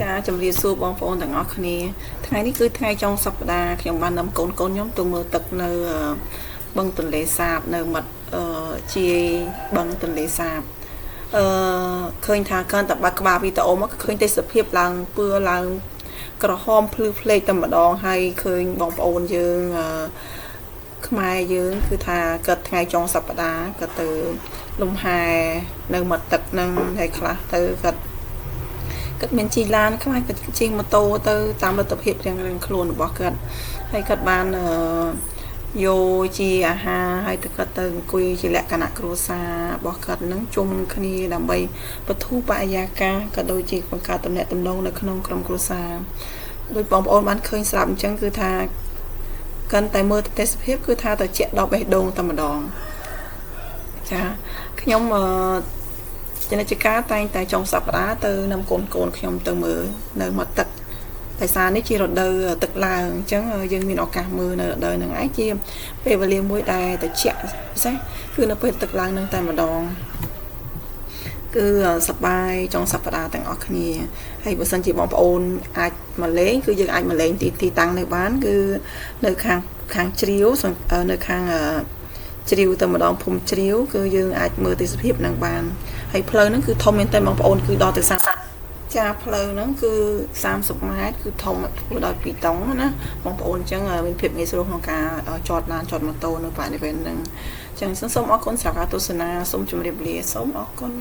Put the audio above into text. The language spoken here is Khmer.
ចាជំរាបសួរបងប្អូនទាំងអស់គ្នាថ្ងៃនេះគឺថ្ងៃចុងសប្តាហ៍ខ្ញុំបាននាំកូនខ្ញុំទៅមើលទឹកនៅបឹងទន្លេសាបនៅមាត់ជាយបឹងទន្លេសាបឃើញថាកាន់តែបាក់ក្បាលវីដេអូមកឃើញទេសភាពឡើងពឿឡើងក្រហមភ្លឺភ្លេកតែម្ដងហើយឃើញបងប្អូនយើងខ្មែរយើងគឺថាកើតថ្ងៃចុងសប្តាហ៍ក៏ទៅលំហែនៅមាត់ទឹកនឹងហើយខ្លះទៅគាត់មានជីឡានខ្លះគាត់ជិះម៉ូតូទៅតាមលទ្ធភាពរៀងខ្លួនរបស់គាត់ហើយគាត់បានយកជាអាហារហើយទៅគាត់ទៅអង្គុយជាលក្ខណៈគ្រួសាររបស់គាត់នឹងជុំគ្នាដើម្បីបន្ធូរបរិយាកាសក៏ដូចជាបង្កើតទំនាក់ទំនងនៅក្នុងក្រុមគ្រួសារដោយបងប្អូនបានឃើញស្រាប់អញ្ចឹងគឺថាកាន់តែមើលទេសភាពគឺថាទៅជាក់ដល់បេះដូងតែម្ដងចាខ្ញុំចនិចការតែងតែចុងសប្តាហ៍ទៅនាំកូនខ្ញុំទៅមើលនៅមាត់ទឹកតែសារនេះជារដូវទឹកឡើងអញ្ចឹងយើងមានឱកាសមើលនៅរដូវហ្នឹងឯងជាពេលវេលាមួយដែលត្រជាក់ពិសេសគឺនៅពេលទឹកឡើងហ្នឹងតែម្ដងគឺសប្បាយចុងសប្តាហ៍ទាំងអស់គ្នាហើយបើសិនជាបងប្អូនអាចមកលេងគឺយើងអាចមកលេងទីតាំងនេះបានគឺនៅខាងជ្រាវនៅខាងជ្រាវទៅម្ដងភូមិជ្រាវគឺយើងអាចមើលទេសភាពនឹងបានហើយផ្លូវហ្នឹងគឺធំមែនតើបងប្អូនគឺដល់ទៅ30ចាផ្លូវហ្នឹងគឺ30ម៉ែត្រគឺធំធ្វើដោយ2តុងណាបងប្អូនអញ្ចឹងមានភាពងាយស្រួលក្នុងការចតឡានចតម៉ូតូនៅបរិវេណហ្នឹងអញ្ចឹងសូមអរគុណសម្រាប់ការទស្សនាសូមជម្រាបលាសូមអរគុណ